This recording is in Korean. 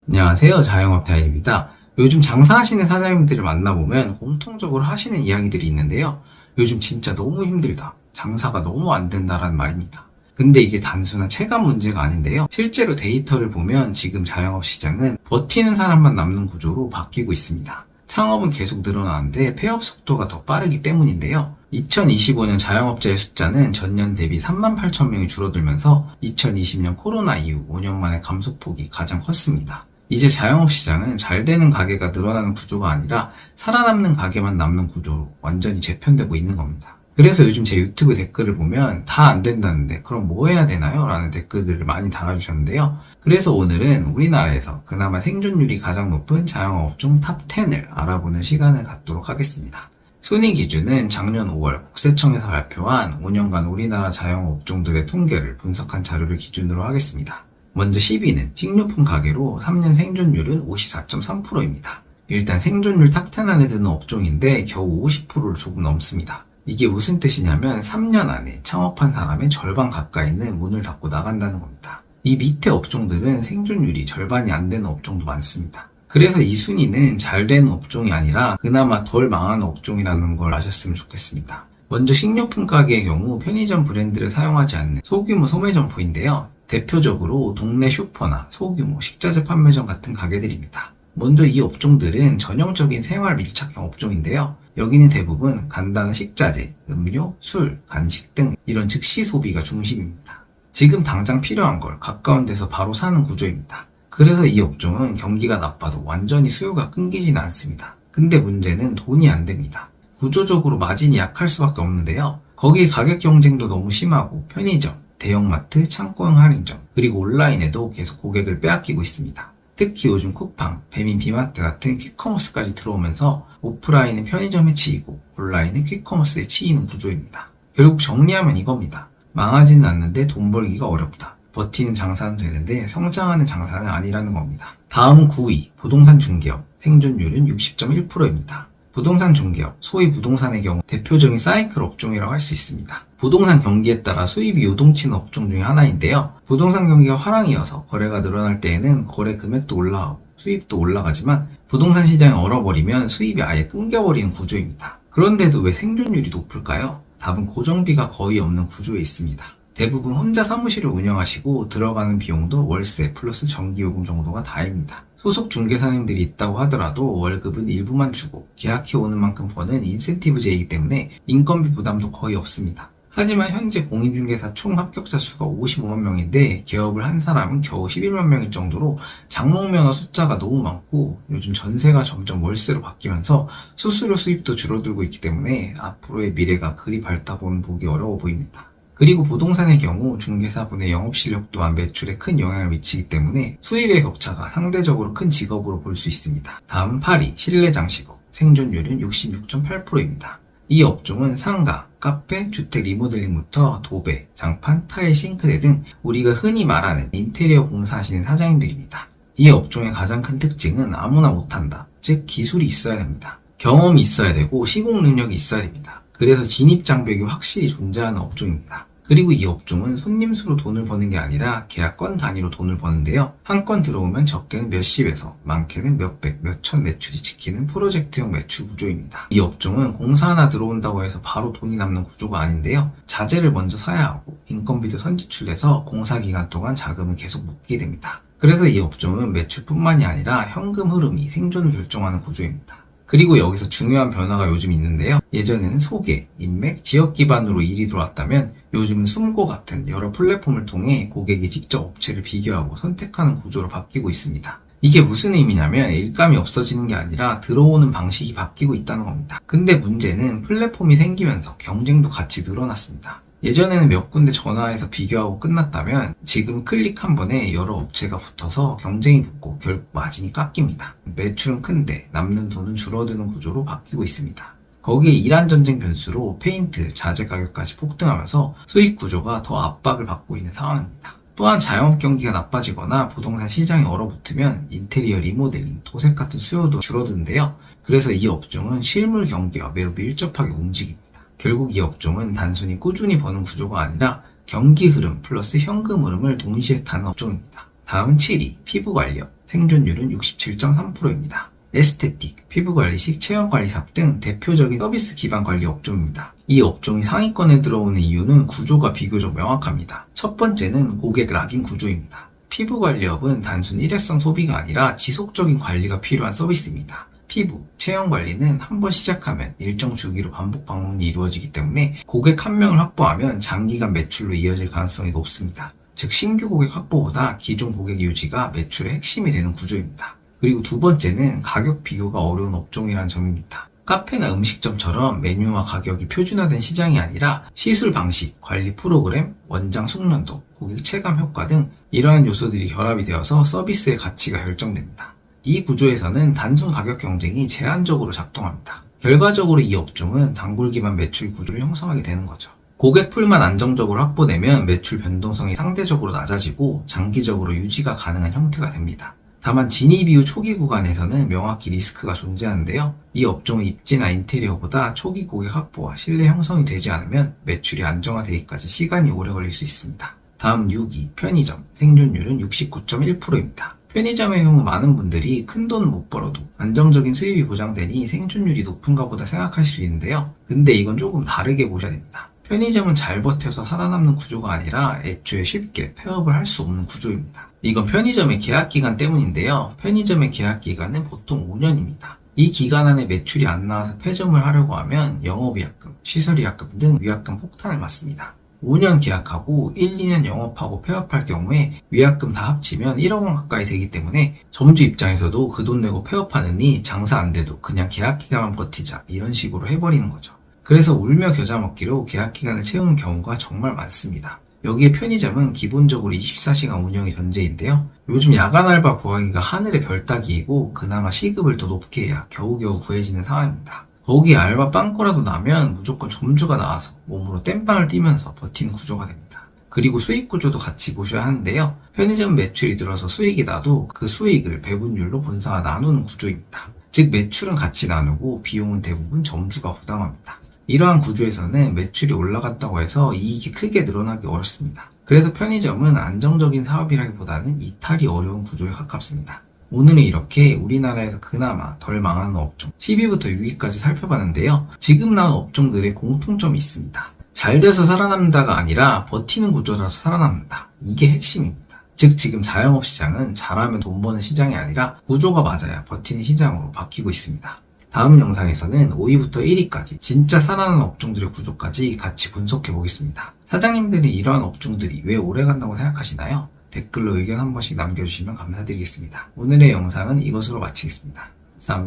안녕하세요. 자영업 타임입니다. 요즘 장사하시는 사장님들을 만나보면 공통적으로 하시는 이야기들이 있는데요. 요즘 진짜 너무 힘들다. 장사가 너무 안 된다라는 말입니다. 근데 이게 단순한 체감 문제가 아닌데요. 실제로 데이터를 보면 지금 자영업 시장은 버티는 사람만 남는 구조로 바뀌고 있습니다. 창업은 계속 늘어나는데 폐업 속도가 더 빠르기 때문인데요. 2025년 자영업자의 숫자는 전년 대비 3만 8천 명이 줄어들면서 2020년 코로나 이후 5년 만에 감소폭이 가장 컸습니다. 이제 자영업 시장은 잘 되는 가게가 늘어나는 구조가 아니라 살아남는 가게만 남는 구조로 완전히 재편되고 있는 겁니다. 그래서 요즘 제 유튜브 댓글을 보면 다 안 된다는데 그럼 뭐 해야 되나요? 라는 댓글들을 많이 달아주셨는데요. 그래서 오늘은 우리나라에서 그나마 생존율이 가장 높은 자영업 업종 탑 10을 알아보는 시간을 갖도록 하겠습니다. 순위 기준은 작년 5월 국세청에서 발표한 5년간 우리나라 자영업 업종들의 통계를 분석한 자료를 기준으로 하겠습니다. 먼저 10위는 식료품 가게로 3년 생존율은 54.3%입니다. 일단 생존율 탑10 안에 드는 업종인데 겨우 50%를 조금 넘습니다. 이게 무슨 뜻이냐면 3년 안에 창업한 사람의 절반 가까이는 문을 닫고 나간다는 겁니다. 이 밑에 업종들은 생존율이 절반이 안 되는 업종도 많습니다. 그래서 이 순위는 잘 되는 업종이 아니라 그나마 덜 망하는 업종이라는 걸 아셨으면 좋겠습니다. 먼저 식료품 가게의 경우 편의점 브랜드를 사용하지 않는 소규모 소매점포인데요. 대표적으로 동네 슈퍼나 소규모 식자재 판매점 같은 가게들입니다. 먼저 이 업종들은 전형적인 생활 밀착형 업종인데요. 여기는 대부분 간단한 식자재, 음료, 술, 간식 등 이런 즉시 소비가 중심입니다. 지금 당장 필요한 걸 가까운 데서 바로 사는 구조입니다. 그래서 이 업종은 경기가 나빠도 완전히 수요가 끊기지는 않습니다. 근데 문제는 돈이 안 됩니다. 구조적으로 마진이 약할 수밖에 없는데요. 거기에 가격 경쟁도 너무 심하고 편의점, 대형마트, 창고형 할인점, 그리고 온라인에도 계속 고객을 빼앗기고 있습니다. 특히 요즘 쿠팡, 배민 비마트 같은 퀵커머스까지 들어오면서 오프라인은 편의점에 치이고 온라인은 퀵커머스에 치이는 구조입니다. 결국 정리하면 이겁니다. 망하지는 않는데 돈 벌기가 어렵다. 버티는 장사는 되는데 성장하는 장사는 아니라는 겁니다. 다음은 9위, 부동산 중개업. 생존율은 60.1%입니다. 부동산 중개업, 소위 부동산의 경우 대표적인 사이클 업종이라고 할 수 있습니다. 부동산 경기에 따라 수입이 요동치는 업종 중에 하나인데요. 부동산 경기가 화랑이어서 거래가 늘어날 때에는 거래 금액도 올라가고 수입도 올라가지만 부동산 시장이 얼어버리면 수입이 아예 끊겨버리는 구조입니다. 그런데도 왜 생존율이 높을까요? 답은 고정비가 거의 없는 구조에 있습니다. 대부분 혼자 사무실을 운영하시고 들어가는 비용도 월세 플러스 전기요금 정도가 다입니다. 소속 중개사님들이 있다고 하더라도 월급은 일부만 주고 계약해 오는 만큼 버는 인센티브제이기 때문에 인건비 부담도 거의 없습니다. 하지만 현재 공인중개사 총 합격자 수가 55만 명인데 개업을 한 사람은 겨우 11만 명일 정도로 장롱면허 숫자가 너무 많고 요즘 전세가 점점 월세로 바뀌면서 수수료 수입도 줄어들고 있기 때문에 앞으로의 미래가 그리 밝다고는 보기 어려워 보입니다. 그리고 부동산의 경우 중개사분의 영업실력 또한 매출에 큰 영향을 미치기 때문에 수입의 격차가 상대적으로 큰 직업으로 볼 수 있습니다. 다음 8위, 실내장식업. 생존율은 66.8%입니다. 이 업종은 상가, 카페, 주택 리모델링부터 도배, 장판, 타일, 싱크대 등 우리가 흔히 말하는 인테리어 공사하시는 사장님들입니다. 이 업종의 가장 큰 특징은 아무나 못한다. 즉 기술이 있어야 됩니다. 경험이 있어야 되고 시공 능력이 있어야 됩니다. 그래서 진입장벽이 확실히 존재하는 업종입니다. 그리고 이 업종은 손님 수로 돈을 버는 게 아니라 계약건 단위로 돈을 버는데요. 한 건 들어오면 적게는 몇십에서 많게는 몇백, 몇천 매출이 찍히는 프로젝트형 매출 구조입니다. 이 업종은 공사 하나 들어온다고 해서 바로 돈이 남는 구조가 아닌데요. 자재를 먼저 사야 하고 인건비도 선지출해서 공사 기간 동안 자금을 계속 묻게 됩니다. 그래서 이 업종은 매출뿐만이 아니라 현금 흐름이 생존을 결정하는 구조입니다. 그리고 여기서 중요한 변화가 요즘 있는데요. 예전에는 소개, 인맥, 지역 기반으로 일이 들어왔다면 요즘은 숨고 같은 여러 플랫폼을 통해 고객이 직접 업체를 비교하고 선택하는 구조로 바뀌고 있습니다. 이게 무슨 의미냐면 일감이 없어지는 게 아니라 들어오는 방식이 바뀌고 있다는 겁니다. 근데 문제는 플랫폼이 생기면서 경쟁도 같이 늘어났습니다. 예전에는 몇 군데 전화해서 비교하고 끝났다면 지금 클릭 한 번에 여러 업체가 붙어서 경쟁이 붙고 결국 마진이 깎입니다. 매출은 큰데 남는 돈은 줄어드는 구조로 바뀌고 있습니다. 거기에 이란 전쟁 변수로 페인트, 자재 가격까지 폭등하면서 수익 구조가 더 압박을 받고 있는 상황입니다. 또한 자영업 경기가 나빠지거나 부동산 시장이 얼어붙으면 인테리어 리모델링, 도색 같은 수요도 줄어드는데요. 그래서 이 업종은 실물 경기와 매우 밀접하게 움직입니다. 결국 이 업종은 단순히 꾸준히 버는 구조가 아니라 경기 흐름 플러스 현금 흐름을 동시에 타는 업종입니다. 다음은 7위, 피부관리업. 생존율은 67.3%입니다. 에스테틱, 피부관리식, 체형관리사업 등 대표적인 서비스 기반 관리 업종입니다. 이 업종이 상위권에 들어오는 이유는 구조가 비교적 명확합니다. 첫 번째는 고객 락인 구조입니다. 피부관리업은 단순 일회성 소비가 아니라 지속적인 관리가 필요한 서비스입니다. 피부, 체형 관리는 한번 시작하면 일정 주기로 반복 방문이 이루어지기 때문에 고객 한 명을 확보하면 장기간 매출로 이어질 가능성이 높습니다. 즉 신규 고객 확보보다 기존 고객 유지가 매출의 핵심이 되는 구조입니다. 그리고 두 번째는 가격 비교가 어려운 업종이라는 점입니다. 카페나 음식점처럼 메뉴와 가격이 표준화된 시장이 아니라 시술 방식, 관리 프로그램, 원장 숙련도, 고객 체감 효과 등 이러한 요소들이 결합이 되어서 서비스의 가치가 결정됩니다. 이 구조에서는 단순 가격 경쟁이 제한적으로 작동합니다. 결과적으로 이 업종은 단골 기반 매출 구조를 형성하게 되는 거죠. 고객 풀만 안정적으로 확보되면 매출 변동성이 상대적으로 낮아지고 장기적으로 유지가 가능한 형태가 됩니다. 다만 진입 이후 초기 구간에서는 명확히 리스크가 존재하는데요. 이 업종은 입지나 인테리어보다 초기 고객 확보와 신뢰 형성이 되지 않으면 매출이 안정화되기까지 시간이 오래 걸릴 수 있습니다. 다음 6위, 편의점. 생존율은 69.1%입니다. 편의점의 경우 많은 분들이 큰돈은 못 벌어도 안정적인 수입이 보장되니 생존율이 높은가 보다 생각할 수 있는데요. 근데 이건 조금 다르게 보셔야 됩니다. 편의점은 잘 버텨서 살아남는 구조가 아니라 애초에 쉽게 폐업을 할 수 없는 구조입니다. 이건 편의점의 계약기간 때문인데요. 편의점의 계약기간은 보통 5년입니다. 이 기간 안에 매출이 안 나와서 폐점을 하려고 하면 영업위약금, 시설위약금 등 위약금 폭탄을 맞습니다. 5년 계약하고 1, 2년 영업하고 폐업할 경우에 위약금 다 합치면 1억 원 가까이 되기 때문에 점주 입장에서도 그 돈 내고 폐업하느니 장사 안 돼도 그냥 계약기간만 버티자 이런 식으로 해버리는 거죠. 그래서 울며 겨자 먹기로 계약기간을 채우는 경우가 정말 많습니다. 여기에 편의점은 기본적으로 24시간 운영이 전제인데요. 요즘 야간 알바 구하기가 하늘의 별 따기이고 그나마 시급을 더 높게 해야 겨우겨우 구해지는 상황입니다. 거기에 알바 빵꾸라도 나면 무조건 점주가 나와서 몸으로 땜빵을 뛰면서 버티는 구조가 됩니다. 그리고 수익 구조도 같이 보셔야 하는데요. 편의점 매출이 들어서 수익이 나도 그 수익을 배분율로 본사와 나누는 구조입니다. 즉 매출은 같이 나누고 비용은 대부분 점주가 부담합니다. 이러한 구조에서는 매출이 올라갔다고 해서 이익이 크게 늘어나기 어렵습니다. 그래서 편의점은 안정적인 사업이라기보다는 이탈이 어려운 구조에 가깝습니다. 오늘은 이렇게 우리나라에서 그나마 덜 망하는 업종 10위부터 6위까지 살펴봤는데요. 지금 나온 업종들의 공통점이 있습니다. 잘 돼서 살아남는다가 아니라 버티는 구조라서 살아남는다. 이게 핵심입니다. 즉 지금 자영업 시장은 잘하면 돈 버는 시장이 아니라 구조가 맞아야 버티는 시장으로 바뀌고 있습니다. 다음 영상에서는 5위부터 1위까지 진짜 살아나는 업종들의 구조까지 같이 분석해 보겠습니다. 사장님들이 이러한 업종들이 왜 오래 간다고 생각하시나요? 댓글로 의견 한 번씩 남겨주시면 감사드리겠습니다. 오늘의 영상은 이것으로 마치겠습니다.